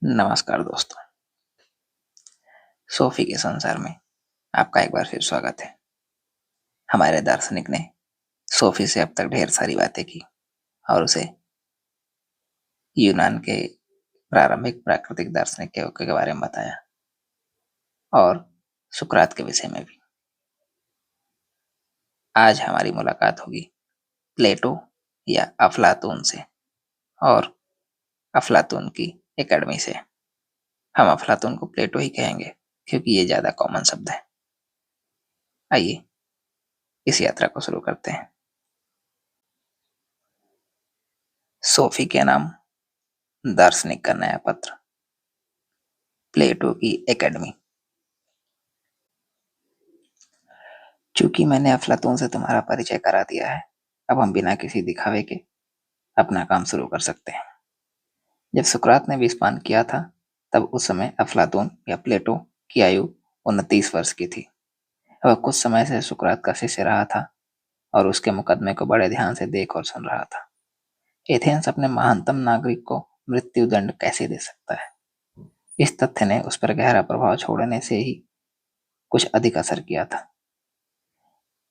नमस्कार दोस्तों, सोफी के संसार में आपका एक बार फिर स्वागत है। हमारे दार्शनिक ने सोफी से अब तक ढेर सारी बातें की और उसे यूनान के प्रारंभिक प्राकृतिक दार्शनिक के बारे में बताया और सुकरात के विषय में भी। आज हमारी मुलाकात होगी प्लेटो या अफलातून से और अफलातून की एकेडमी से। हम अफलातून को प्लेटो ही कहेंगे क्योंकि ये ज्यादा कॉमन शब्द है। आइए इस यात्रा को शुरू करते हैं। सोफी के नाम, दार्शनिक का नया पत्र, प्लेटो की एकेडमी। चूंकि मैंने अफलातून से तुम्हारा परिचय करा दिया है, अब हम बिना किसी दिखावे के अपना काम शुरू कर सकते हैं। जब सुकरात ने विषपान किया था, तब उस समय अफलातून या प्लेटो की आयु 29 वर्ष की थी। वह कुछ समय से सुकरात का शिष्य रहा था और उसके मुकदमे को बड़े ध्यान से देख और सुन रहा था। एथेंस अपने महानतम नागरिक को मृत्यु दंड कैसे दे सकता है? इस तथ्य ने उस पर गहरा प्रभाव छोड़ने से ही कुछ अधिक असर किया था।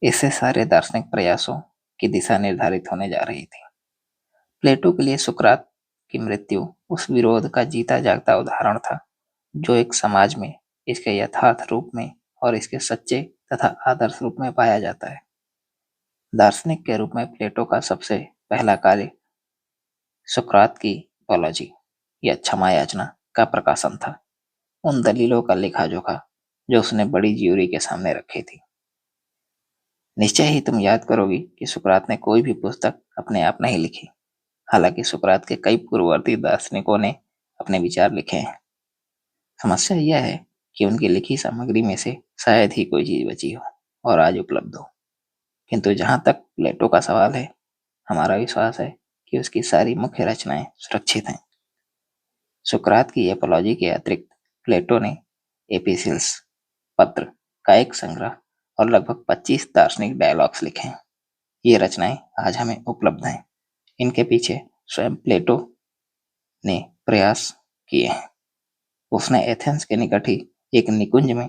इससे सारे दार्शनिक प्रयासों की दिशा निर्धारित होने जा रही थी। प्लेटो के लिए सुकरात की मृत्यु उस विरोध का जीता जागता उदाहरण था जो एक समाज में इसके यथार्थ रूप में और इसके सच्चे तथा आदर्श रूप में पाया जाता है। दार्शनिक के रूप में प्लेटो का सबसे पहला कार्य सुकरात की अपॉलॉजी या क्षमा याचना का प्रकाशन था। उन दलीलों का लेखा जोखा जो उसने बड़ी ज्यूरी के सामने रखी थी। निश्चय ही तुम याद करोगी कि सुकरात ने कोई भी पुस्तक अपने आप नहीं लिखी। हालांकि सुकरात के कई पूर्ववर्ती दार्शनिकों ने अपने विचार लिखे हैं। समस्या यह है कि उनकी लिखी सामग्री में से शायद ही कोई चीज बची हो और आज उपलब्ध हो। किंतु जहां तक प्लेटो का सवाल है, हमारा विश्वास है कि उसकी सारी मुख्य रचनाएं सुरक्षित हैं। सुकरात की एपोलॉजी के अतिरिक्त प्लेटो ने एपिसिल्स, पत्र का एक संग्रह और लगभग 25 दार्शनिक डायलॉग्स लिखे हैं। ये रचनाएं आज हमें उपलब्ध हैं। इनके पीछे स्वयं प्लेटो ने प्रयास किए हैं। उसने एथेंस के निकट ही एक निकुंज में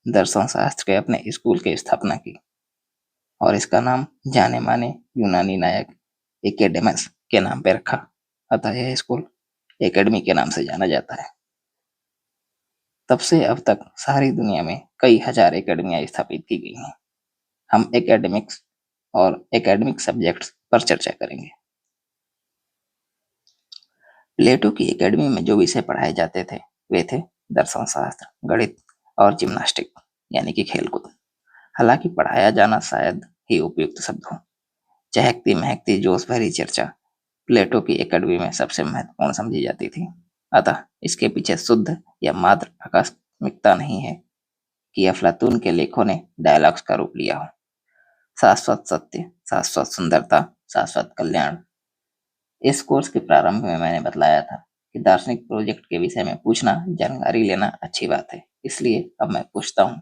दर्शन शास्त्र के अपने स्कूल की स्थापना की और इसका नाम जाने माने यूनानी नायक एकेडेमस के नाम पर रखा। अतः यह स्कूल एकेडमी के नाम से जाना जाता है। तब से अब तक सारी दुनिया में कई हजार एकेडमियां स्थापित की गई हैं। हम एकेडमिक्स और एकेडमिक सब्जेक्ट्स पर चर्चा करेंगे। प्लेटो की एकेडमी में जो विषय पढ़ाए जाते थे वे थे दर्शन शास्त्र, गणित और जिम्नास्टिक यानी कि खेलकूद। हालांकि पढ़ाया जाना शायद ही उपयुक्त शब्द हो। चहकती महकती जोश भरी चर्चा प्लेटो की एकेडमी में सबसे महत्वपूर्ण समझी जाती थी। अतः इसके पीछे शुद्ध या मात्र आकस्मिकता नहीं है कि अफलातून के लेखों ने डायलॉग्स का रूप लिया हो। शाश्वत सत्य, शाश्वत सुंदरता, शाश्वत कल्याण। इस कोर्स के प्रारंभ में मैंने बतलाया था कि दार्शनिक प्रोजेक्ट के विषय में पूछना, जानकारी लेना अच्छी बात है। इसलिए अब मैं पूछता हूँ,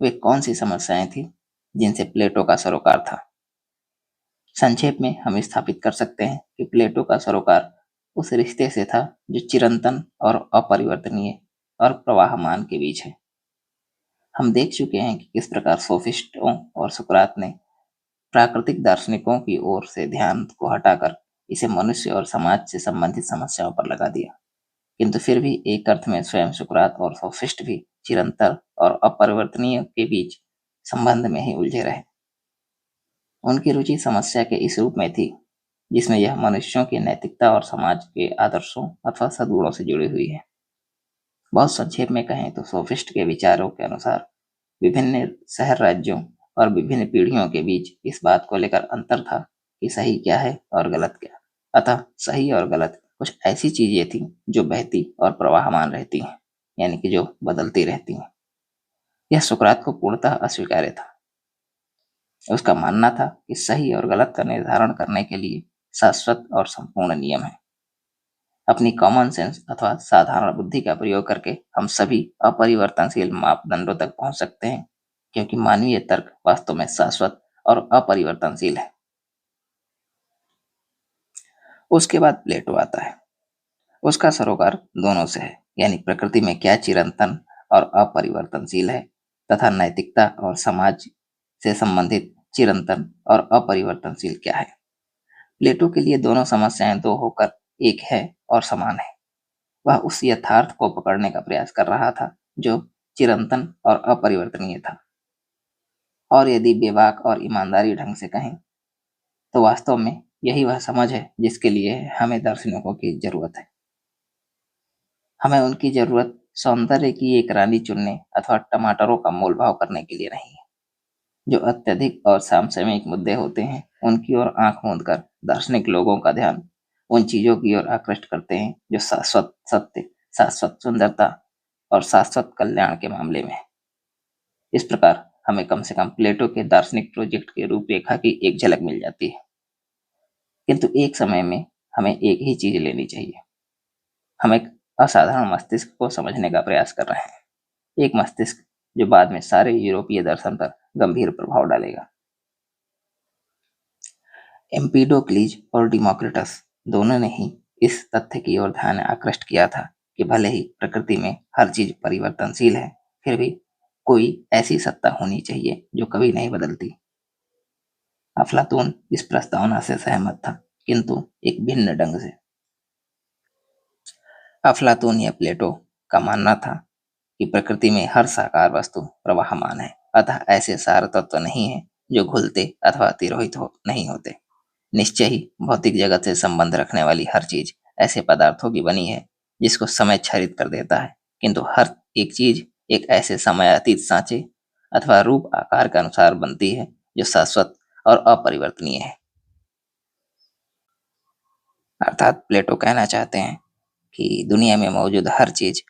वे कौन सी समस्याएं थी जिनसे प्लेटो का सरोकार था? संक्षेप में हम स्थापित कर सकते हैं कि प्लेटो का सरोकार उस रिश्ते से था जो चिरंतन और अपरिवर्तनीय और प्रवाहमान के बीच है। हम देख चुके हैं कि किस प्रकार सोफिस्टों और सुकरात ने प्राकृतिक दार्शनिकों की ओर से ध्यान को हटाकर इसे मनुष्य और समाज से संबंधित समस्याओं पर लगा दिया। किंतु फिर भी एक अर्थ में स्वयं सुकरात और सोफिस्ट भी चिरंतर और अपरिवर्तनीय के बीच संबंध में ही उलझे रहे। उनकी रुचि समस्या के इस रूप में थी जिसमें यह मनुष्यों की नैतिकता और समाज के आदर्शों अथवा सद्गुणों से जुड़ी हुई है। बहुत संक्षेप में कहें तो सोफिस्ट के विचारों के अनुसार विभिन्न शहर राज्यों और विभिन्न पीढ़ियों के बीच इस बात को लेकर अंतर था कि सही क्या है और गलत क्या। अतः सही और गलत कुछ ऐसी चीजें थी जो बहती और प्रवाहमान रहती हैं, यानी कि जो बदलती रहती हैं। यह सुकरात को पूर्णतः अस्वीकार्य था। उसका मानना था कि सही और गलत का निर्धारण करने के लिए शाश्वत और संपूर्ण नियम है। अपनी कॉमन सेंस अथवा साधारण बुद्धि का प्रयोग करके हम सभी अपरिवर्तनशील मापदंडों तक पहुंच सकते हैं, क्योंकि मानवीय तर्क वास्तव में शाश्वत और अपरिवर्तनशील है। उसके बाद प्लेटो आता है। उसका सरोकार दोनों से है, यानी प्रकृति में क्या चिरंतन और अपरिवर्तनशील है तथा नैतिकता और समाज से संबंधित चिरंतन और अपरिवर्तनशील क्या है। प्लेटो के लिए दोनों समस्याएं दो होकर एक है और समान है। वह उस यथार्थ को पकड़ने का प्रयास कर रहा था जो चिरंतन और अपरिवर्तनीय था। और यदि बेबाक और ईमानदारी ढंग से कहें तो वास्तव में यही वह समझ है जिसके लिए हमें दार्शनिकों की जरूरत है। हमें उनकी जरूरत सौंदर्य की एक रानी चुनने अथवा टमाटरों का मोल भाव करने के लिए नहीं है। जो अत्यधिक और समसामयिक मुद्दे होते हैं उनकी ओर आंख मूंद कर दार्शनिक लोगों का ध्यान उन चीजों की ओर आकृष्ट करते हैं जो शाश्वत सत्य, शाश्वत सुंदरता और शाश्वत कल्याण के मामले में है। इस प्रकार हमें कम से कम प्लेटो के दार्शनिक प्रोजेक्ट के रूपरेखा की एक झलक मिल जाती है। किंतु एक समय में हमें एक ही चीज लेनी चाहिए। हम एक असाधारण मस्तिष्क को समझने का प्रयास कर रहे हैं, एक मस्तिष्क जो बाद में सारे यूरोपीय दर्शन पर गंभीर प्रभाव डालेगा। एम्पीडोक्लीज और डिमोक्रिटस दोनों ने ही इस तथ्य की ओर ध्यान आकृष्ट किया था कि भले ही प्रकृति में हर चीज परिवर्तनशील है, फिर भी कोई ऐसी सत्ता होनी चाहिए जो कभी नहीं बदलती। अफलातून इस प्रस्तावना से सहमत था, किंतु एक भिन्न ढंग से। अफलातून या प्लेटो का मानना था कि प्रकृति में हर साकार वस्तु प्रवाहमान है, अतः ऐसे सार तत्व नहीं है जो घुलते अथवा तिरोहित नहीं होते। निश्चय ही भौतिक जगत से संबंध रखने वाली हर चीज ऐसे पदार्थों की बनी है जिसको समय क्षरित कर देता है, किंतु हर एक चीज एक ऐसे समयातीत सांचे अथवा रूप आकार के अनुसार बनती है जो शाश्वत और अपरिवर्तनीय है। अर्थात प्लेटो कहना चाहते हैं कि दुनिया में मौजूद हर चीज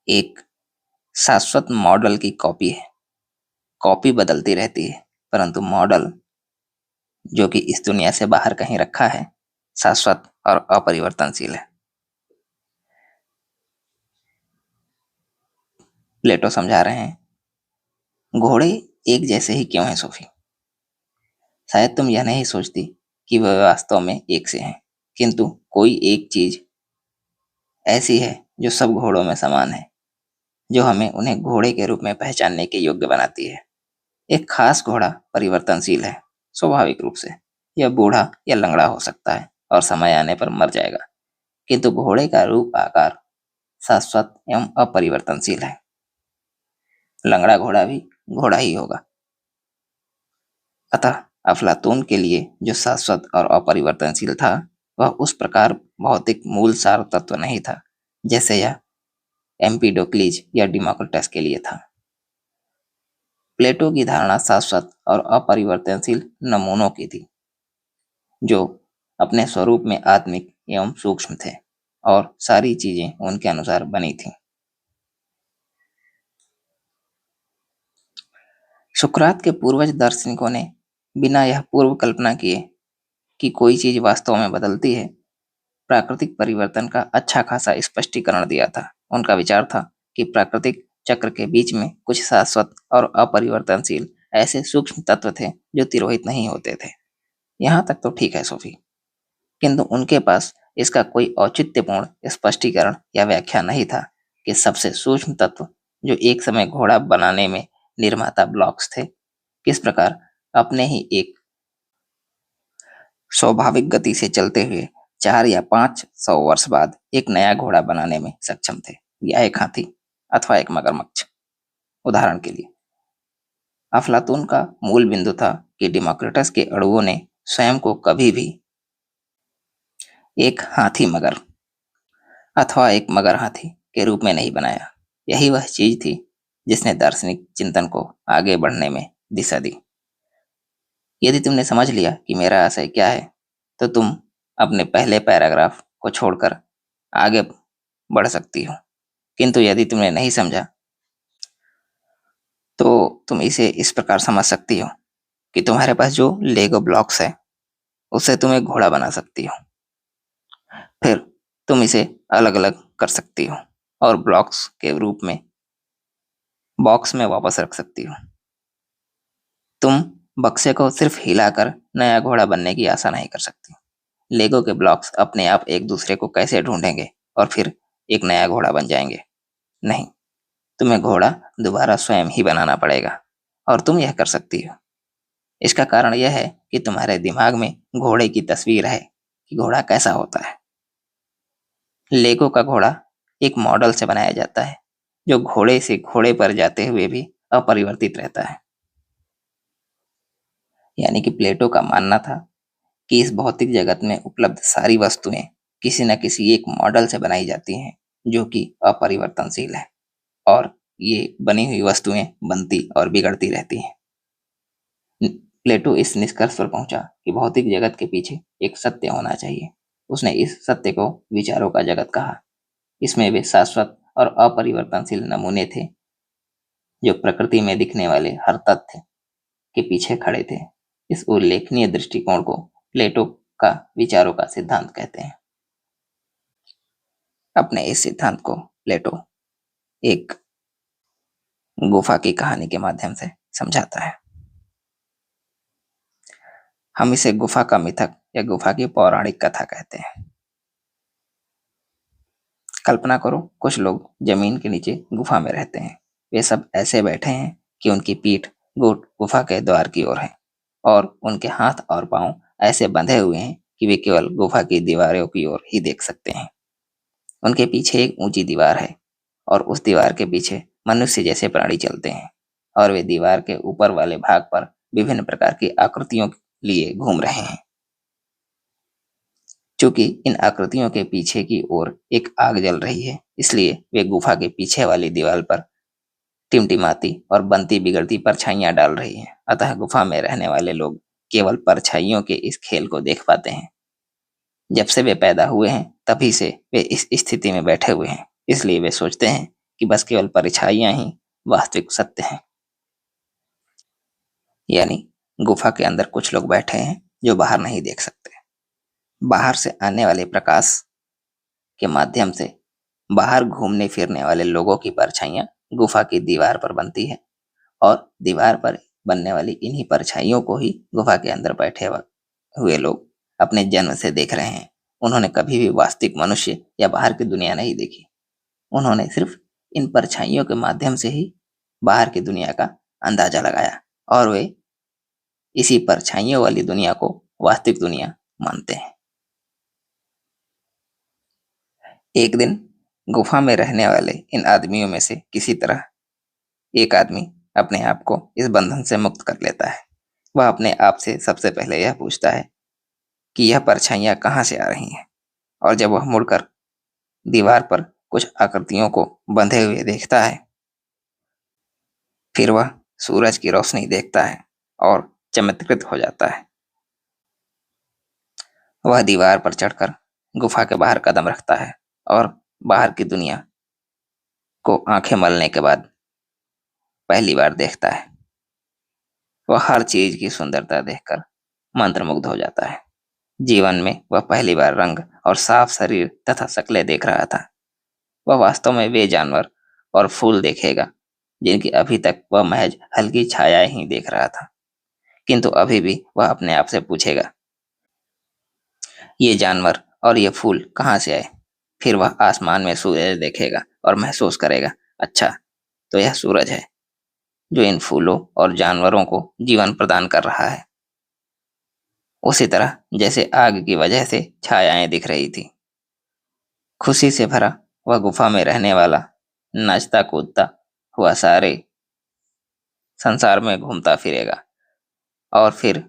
एक शाश्वत मॉडल की कॉपी है। कॉपी बदलती रहती है, परंतु मॉडल जो कि इस दुनिया से बाहर कहीं रखा है शाश्वत और अपरिवर्तनशील है। प्लेटो समझा रहे हैं, घोड़े एक जैसे ही क्यों हैं सोफी? शायद तुम यह नहीं सोचती कि वे वास्तव में एक से हैं, किंतु कोई एक चीज ऐसी है जो सब घोड़ों में समान है, जो हमें उन्हें घोड़े के रूप में पहचानने के योग्य बनाती है। एक खास घोड़ा परिवर्तनशील है, स्वाभाविक रूप से। यह बूढ़ा या लंगड़ा हो सकता है और समय आने पर मर जाएगा, किंतु घोड़े का रूप आकार शाश्वत एवं अपरिवर्तनशील है। लंगड़ा घोड़ा भी घोड़ा ही होगा। अतः अफलातून के लिए जो शाश्वत और अपरिवर्तनशील था वह उस प्रकार भौतिक मूल सार तत्व नहीं था जैसे यह एम्पीडोक्लीज या डिमोक्रिटस के लिए था। प्लेटो की धारणा शाश्वत और अपरिवर्तनशील नमूनों की थी जो अपने स्वरूप में आत्मिक एवं सूक्ष्म थे और सारी चीजें उनके अनुसार बनी थीं। सुकरात के पूर्वज दार्शनिकों ने बिना यह पूर्व कल्पना किए कि कोई चीज वास्तव में बदलती है, प्राकृतिक परिवर्तन का अच्छा खासा स्पष्टीकरण दिया था। उनका विचार था कि प्राकृतिक चक्र के बीच में कुछ शाश्वत और अपरिवर्तनशील ऐसे सूक्ष्म तत्व थे जो तिरोहित नहीं होते थे। यहाँ तक तो ठीक है सोफी, किंतु उनके पास इसका कोई औचित्यपूर्ण स्पष्टीकरण या व्याख्या नहीं था कि सबसे सूक्ष्म तत्व जो एक समय घोड़ा बनाने में निर्माता ब्लॉक्स थे, किस प्रकार अपने ही एक स्वाभाविक गति से चलते हुए 400 या 500 वर्ष बाद एक नया घोड़ा बनाने में सक्षम थे, या एक हाथी अथवा एक मगरमच्छ। उदाहरण के लिए अफलातून का मूल बिंदु था कि डिमोक्रिटस के अणुओं ने स्वयं को कभी भी एक हाथी मगर अथवा एक मगर हाथी के रूप में नहीं बनाया। यही वह चीज थी जिसने दार्शनिक चिंतन को आगे बढ़ने में दिशा दी। यदि तुमने समझ लिया कि मेरा आशय क्या है, तो तुम अपने पहले पैराग्राफ को छोड़कर आगे बढ़ सकती हो, किंतु यदि तुमने नहीं समझा तो तुम इसे इस प्रकार समझ सकती हो कि तुम्हारे पास जो लेगो ब्लॉक्स है उससे तुम एक घोड़ा बना सकती हो। फिर तुम इसे अलग अलग कर सकती हो और ब्लॉक्स के रूप में बॉक्स में वापस रख सकती हो। तुम बक्से को सिर्फ हिलाकर नया घोड़ा बनने की आशा नहीं कर सकती। लेगो के ब्लॉक्स अपने आप एक दूसरे को कैसे ढूंढेंगे और फिर एक नया घोड़ा बन जाएंगे। नहीं, तुम्हें घोड़ा दोबारा स्वयं ही बनाना पड़ेगा, और तुम यह कर सकती हो। इसका कारण यह है कि तुम्हारे दिमाग में घोड़े की तस्वीर है कि घोड़ा कैसा होता है। लेगो का घोड़ा एक मॉडल से बनाया जाता है जो घोड़े से घोड़े पर जाते हुए भी अपरिवर्तित रहता है। यानी कि प्लेटो का मानना था कि इस भौतिक जगत में उपलब्ध सारी वस्तुएं किसी न किसी एक मॉडल से बनाई जाती हैं जो कि अपरिवर्तनशील है, और ये बनी हुई वस्तुएं बनती और बिगड़ती रहती हैं। प्लेटो इस निष्कर्ष पर पहुंचा कि भौतिक जगत के पीछे एक सत्य होना चाहिए। उसने इस सत्य को विचारों का जगत कहा। इसमें वे शाश्वत और अपरिवर्तनशील नमूने थे जो प्रकृति में दिखने वाले हर तथ्य के पीछे खड़े थे। इस उल्लेखनीय दृष्टिकोण को प्लेटो का विचारों का सिद्धांत कहते हैं। अपने इस सिद्धांत को प्लेटो एक गुफा की कहानी के माध्यम से समझाता है। हम इसे गुफा का मिथक या गुफा की पौराणिक कथा कहते हैं। कल्पना करो, कुछ लोग जमीन के नीचे गुफा में रहते हैं। वे सब ऐसे बैठे हैं कि उनकी पीठ गुफा के द्वार की ओर है, और उनके हाथ और पांव ऐसे बंधे हुए हैं कि वे केवल गुफा की दीवारों की ओर ही देख सकते हैं। उनके पीछे एक ऊंची दीवार है, और उस दीवार के पीछे मनुष्य जैसे प्राणी चलते हैं, और वे दीवार के ऊपर वाले भाग पर विभिन्न प्रकार की आकृतियों लिए घूम रहे हैं। चूंकि इन आकृतियों के पीछे की ओर एक आग जल रही है, इसलिए वे गुफा के पीछे वाली दीवार पर टिमटिमाती और बनती बिगड़ती परछाइयां डाल रही हैं। अतः गुफा में रहने वाले लोग केवल परछाइयों के इस खेल को देख पाते हैं। जब से वे पैदा हुए हैं तभी से वे इस स्थिति में बैठे हुए हैं, इसलिए वे सोचते हैं कि बस केवल परछाइयां ही वास्तविक सत्य हैं। यानी गुफा के अंदर कुछ लोग बैठे हैं जो बाहर नहीं देख सकते। बाहर से आने वाले प्रकाश के माध्यम से बाहर घूमने फिरने वाले लोगों की परछाइयां गुफा की दीवार पर बनती है, और दीवार पर बनने वाली इन्हीं परछाइयों को ही गुफा के अंदर बैठे हुए लोग अपने जन्म से देख रहे हैं। उन्होंने कभी भी वास्तविक मनुष्य या बाहर की दुनिया नहीं देखी। उन्होंने सिर्फ इन परछाइयों के माध्यम से ही बाहर की दुनिया का अंदाजा लगाया, और वे इसी परछाइयों वाली दुनिया को वास्तविक दुनिया मानते हैं। एक दिन गुफा में रहने वाले इन आदमियों में से किसी तरह एक आदमी अपने आप को इस बंधन से मुक्त कर लेता है। वह अपने आप से सबसे पहले यह पूछता है कि यह परछाइयां कहाँ से आ रही हैं, और जब वह मुड़कर दीवार पर कुछ आकृतियों को बंधे हुए देखता है, फिर वह सूरज की रोशनी देखता है और चमत्कृत हो जाता है। वह दीवार पर चढ़कर गुफा के बाहर कदम रखता है, और बाहर की दुनिया को आंखें मलने के बाद पहली बार देखता है। वह हर चीज की सुंदरता देखकर मंत्रमुग्ध हो जाता है। जीवन में वह पहली बार रंग और साफ शरीर तथा शक्लें देख रहा था। वह वास्तव में वे जानवर और फूल देखेगा जिनकी अभी तक वह महज हल्की छायाएं ही देख रहा था। किंतु अभी भी वह अपने आप से पूछेगा, ये जानवर और ये फूल कहाँ से आए? फिर वह आसमान में सूरज देखेगा और महसूस करेगा, अच्छा, तो यह सूरज है जो इन फूलों और जानवरों को जीवन प्रदान कर रहा है। उसी तरह जैसे आग की वजह से छायाएं दिख रही थी। खुशी से भरा वह गुफा में रहने वाला नाचता कूदता हुआ सारे संसार में घूमता फिरेगा, और फिर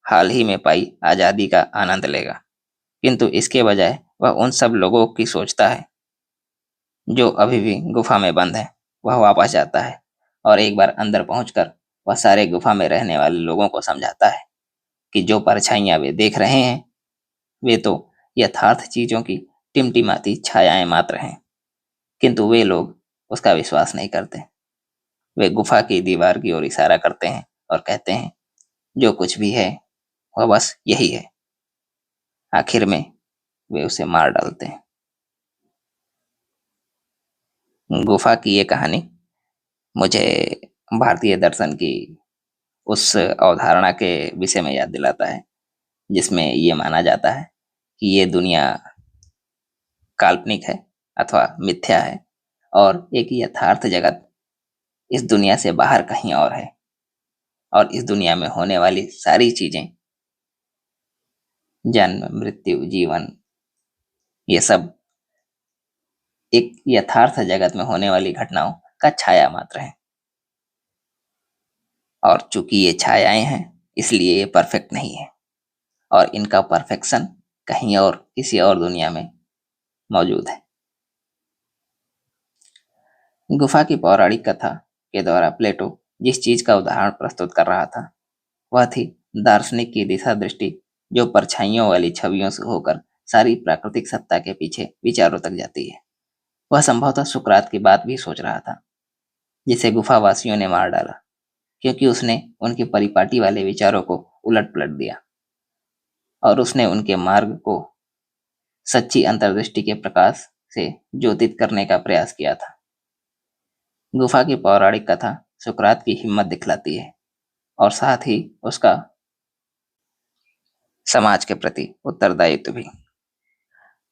हाल ही में पाई आजादी का आनंद लेगा। किंतु इसके बजाय वह उन सब लोगों की सोचता है जो अभी भी गुफा में बंद है। वह वापस जाता है, और एक बार अंदर पहुंचकर वह सारे गुफा में रहने वाले लोगों को समझाता है कि जो परछाइयां वे देख रहे हैं वे तो यथार्थ चीजों की टिमटिमाती छायाएं मात्र हैं। किंतु वे लोग उसका विश्वास नहीं करते। वे गुफा की दीवार की ओर इशारा करते हैं और कहते हैं, जो कुछ भी है वह बस यही है। आखिर में वे उसे मार डालते हैं। गुफा की ये कहानी मुझे भारतीय दर्शन की उस अवधारणा के विषय में याद दिलाता है जिसमें ये माना जाता है कि ये दुनिया काल्पनिक है, अथवा मिथ्या है और एक यथार्थ जगत इस दुनिया से बाहर कहीं और है। और इस दुनिया में होने वाली सारी चीजें, जन्म, मृत्यु, जीवन, ये सब एक यथार्थ जगत में होने वाली घटनाओं का छाया मात्र है। और चूंकि ये छायाएं हैं, इसलिए ये परफेक्ट नहीं है और इनका परफेक्शन कहीं और किसी और दुनिया में मौजूद है। गुफा की पौराणिक कथा के द्वारा प्लेटो जिस चीज का उदाहरण प्रस्तुत कर रहा था, वह थी दार्शनिक की दिशा दृष्टि, जो परछाइयों वाली छवियों से होकर सारी प्राकृतिक सत्ता के पीछे विचारों तक जाती है। वह संभवतः सुकरात की बात भी सोच रहा था, जिसे गुफावासियों ने मार डाला, क्योंकि उसने उनके परिपाटी वाले विचारों को उलट पलट दिया और उसने उनके मार्ग को सच्ची अंतर्दृष्टि के प्रकाश से ज्योतित करने का प्रयास किया था। गुफा की पौराणिक कथा सुकरात की हिम्मत दिखलाती है और साथ ही उसका समाज के प्रति उत्तरदायित्व भी।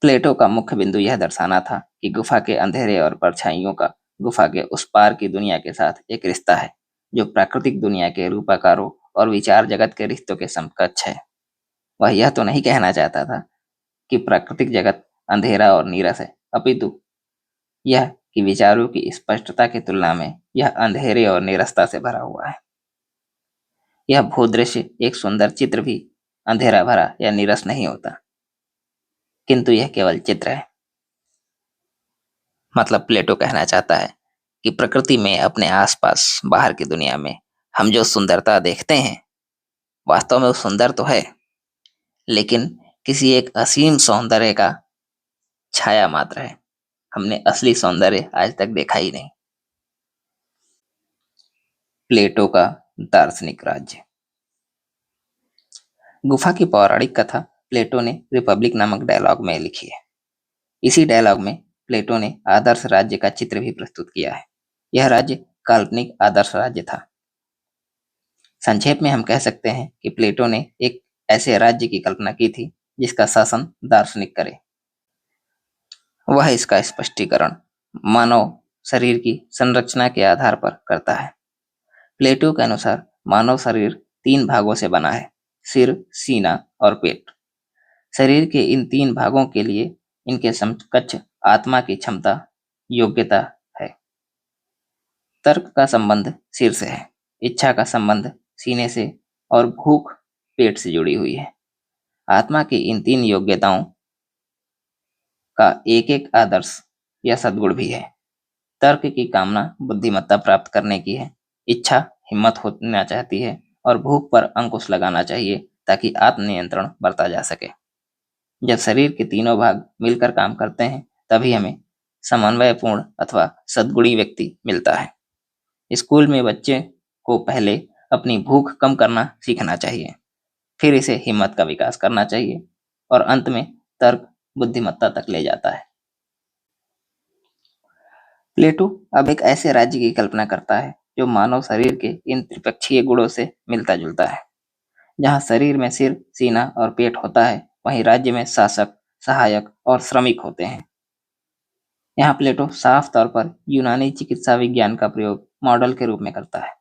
प्लेटो का मुख्य बिंदु यह दर्शाना था कि गुफा के अंधेरे और परछाइयों का गुफा के उस पार की दुनिया के साथ एक रिश्ता है, जो प्राकृतिक दुनिया के रूपाकारों और विचार जगत के रिश्तों के समकक्ष है। वह यह तो नहीं कहना चाहता था कि प्राकृतिक जगत अंधेरा और नीरस है, अपितु यह कि विचारों की स्पष्टता की तुलना में यह अंधेरे और नीरसता से भरा हुआ है। यह भूदृश्य एक सुंदर चित्र भी अंधेरा भरा या नीरस नहीं होता, किंतु यह केवल चित्र है। मतलब प्लेटो कहना चाहता है कि प्रकृति में, अपने आसपास, बाहर की दुनिया में हम जो सुंदरता देखते हैं, वास्तव में वो सुंदर तो है, लेकिन किसी एक असीम सौंदर्य का छाया मात्र है। हमने असली सौंदर्य आज तक देखा ही नहीं। प्लेटो का दार्शनिक राज्य। गुफा की पौराणिक कथा प्लेटो ने रिपब्लिक नामक डायलॉग में लिखी है। इसी डायलॉग में प्लेटो ने आदर्श राज्य का चित्र भी प्रस्तुत किया है। यह राज्य काल्पनिक आदर्श राज्य था। संक्षेप में हम कह सकते हैं कि प्लेटो ने एक ऐसे राज्य की कल्पना की थी जिसका शासन दार्शनिक करे। वह इसका स्पष्टीकरण मानव शरीर की संरचना के आधार पर करता है। प्लेटो के अनुसार मानव शरीर 3 भागों से बना है: सिर, सीना और पेट। शरीर के इन 3 भागों के लिए इनके समकक्ष आत्मा की क्षमता, योग्यता है। तर्क का संबंध सिर से है, इच्छा का संबंध सीने से और भूख पेट से जुड़ी हुई है। आत्मा की इन 3 योग्यताओं का एक एक आदर्श या सद्गुण भी है। तर्क की कामना बुद्धिमत्ता प्राप्त करने की है, इच्छा हिम्मत होना चाहती है और भूख पर अंकुश लगाना चाहिए ताकि आत्मनियंत्रण बरता जा सके। जब शरीर के तीनों भाग मिलकर काम करते हैं, तभी हमें समन्वयपूर्ण अथवा सद्गुणी व्यक्ति मिलता है। स्कूल में बच्चे को पहले अपनी भूख कम करना सीखना चाहिए, फिर इसे हिम्मत का विकास करना चाहिए और अंत में तर्क बुद्धिमत्ता तक ले जाता है। प्लेटो अब एक ऐसे राज्य की कल्पना करता है जो मानव शरीर के इन त्रिपक्षीय गुणों से मिलता जुलता है। जहाँ शरीर में सिर, सीना और पेट होता है, वहीं राज्य में शासक, सहायक और श्रमिक होते हैं। यहाँ प्लेटो साफ तौर पर यूनानी चिकित्सा विज्ञान का प्रयोग मॉडल के रूप में करता है।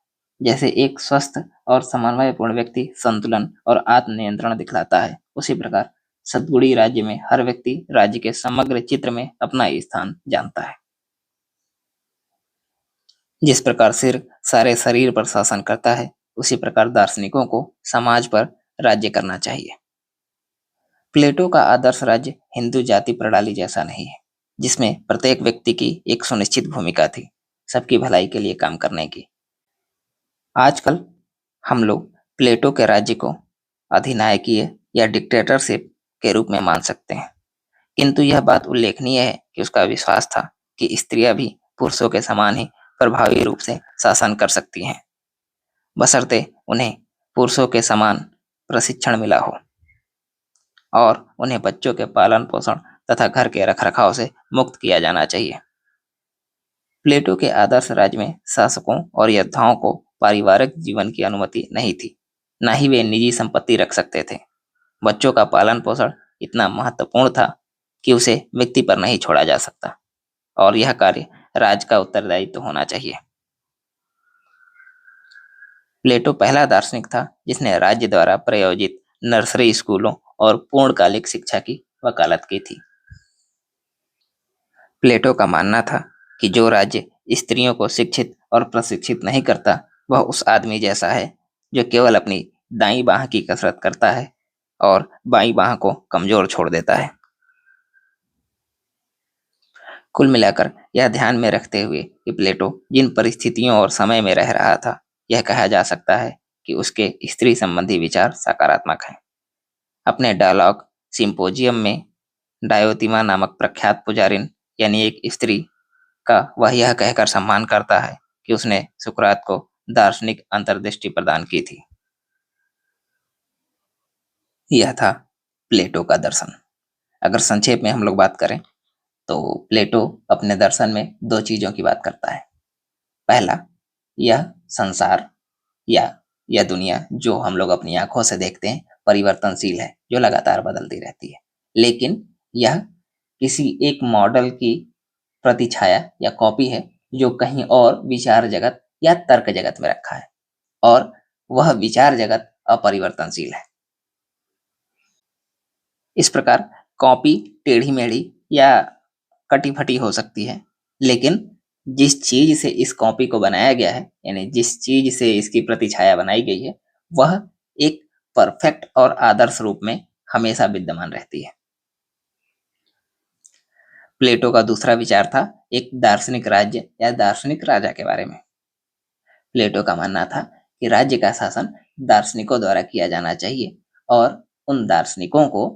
जैसे एक स्वस्थ और समन्वयपूर्ण व्यक्ति संतुलन और आत्मनियंत्रण दिखलाता है, उसी प्रकार सद्गुणी राज्य में हर व्यक्ति राज्य के समग्र चित्र में अपना स्थान जानता है। जिस प्रकार सिर सारे शरीर पर शासन करता है, उसी प्रकार दार्शनिकों को समाज पर राज्य करना चाहिए। प्लेटो का आदर्श राज्य हिंदू जाति प्रणाली जैसा नहीं है, जिसमें प्रत्येक व्यक्ति की एक सुनिश्चित भूमिका थी सबकी भलाई के लिए काम करने की। आजकल हम लोग प्लेटो के राज्य को अधिनायकीय या डिक्टेटरशिप के रूप में मान सकते हैं, किंतु यह बात उल्लेखनीय है कि उसका विश्वास था कि स्त्रियां भी पुरुषों के समान ही प्रभावी रूप से शासन कर सकती हैं, बशर्ते उन्हें पुरुषों के समान प्रशिक्षण मिला हो और उन्हें बच्चों के पालन पोषण तथा घर के रखरखाव से मुक्त किया जाना चाहिए। प्लेटो के आदर्श राज्य में शासकों और योद्धाओं को पारिवारिक जीवन की अनुमति नहीं थी, न ही वे निजी संपत्ति रख सकते थे। बच्चों का पालन पोषण इतना महत्वपूर्ण था कि उसे व्यक्ति पर नहीं छोड़ा जा सकता। और यह कार्य राज्य का उत्तरदायित्व होना चाहिए। प्लेटो पहला दार्शनिक था जिसने राज्य द्वारा प्रायोजित नर्सरी स्कूलों और पूर्णकालिक शिक्षा की वकालत की थी। प्लेटो का मानना था कि जो राज्य स्त्रियों को शिक्षित और प्रशिक्षित नहीं करता, वह उस आदमी जैसा है जो केवल अपनी दाईं बाह की कसरत करता है और बाईं बाह को कमजोर छोड़ देता है। कुल मिलाकर यह ध्यान में रखते हुए कि प्लेटो जिन परिस्थितियों और समय में रह रहा था, यह कहा जा सकता है कि उसके स्त्री संबंधी विचार सकारात्मक हैं। अपने डायलॉग सिंपोजियम में डायोतिमा नामक प्रख्यात पुजारिन यानी एक स्त्री का वह यह कहकर सम्मान करता है कि उसने सुकरात को दार्शनिक अंतर्दृष्टि प्रदान की थी। यह था प्लेटो का दर्शन। अगर संक्षेप में हम लोग बात करें तो प्लेटो अपने दर्शन में दो चीजों की बात करता है। पहला, यह संसार या यह दुनिया जो हम लोग अपनी आंखों से देखते हैं परिवर्तनशील है, जो लगातार बदलती रहती है, लेकिन यह किसी एक मॉडल की प्रतिछाया या कॉपी है जो कहीं और विचार जगत या तर्क जगत में रखा है, और वह विचार जगत अपरिवर्तनशील है। इस प्रकार कॉपी टेढ़ी मेढ़ी या कटी फटी हो सकती है, लेकिन जिस चीज से इस कॉपी को बनाया गया है, यानी जिस चीज से इसकी प्रतिछाया बनाई गई है, वह एक परफेक्ट और आदर्श रूप में हमेशा विद्यमान रहती है। प्लेटो का दूसरा विचार था एक दार्शनिक राज्य या दार्शनिक राजा के बारे में। प्लेटो का मानना था कि राज्य का शासन दार्शनिकों द्वारा किया जाना चाहिए और उन दार्शनिकों को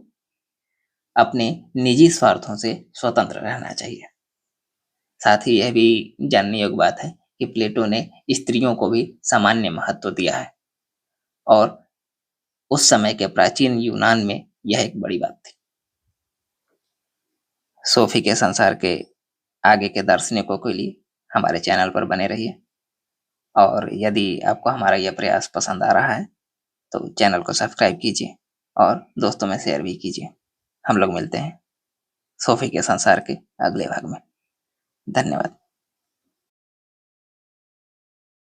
अपने निजी स्वार्थों से स्वतंत्र रहना चाहिए। साथ ही यह भी जानने योग्य बात है कि प्लेटो ने स्त्रियों को भी सामान्य महत्व दिया है, और उस समय के प्राचीन यूनान में यह एक बड़ी बात थी। सोफी के संसार के आगे के दार्शनिकों के लिए हमारे चैनल पर बने रहिए, और यदि आपको हमारा यह प्रयास पसंद आ रहा है तो चैनल को सब्सक्राइब कीजिए और दोस्तों में शेयर भी कीजिए। हम लोग मिलते हैं सोफी के संसार के अगले भाग में। धन्यवाद।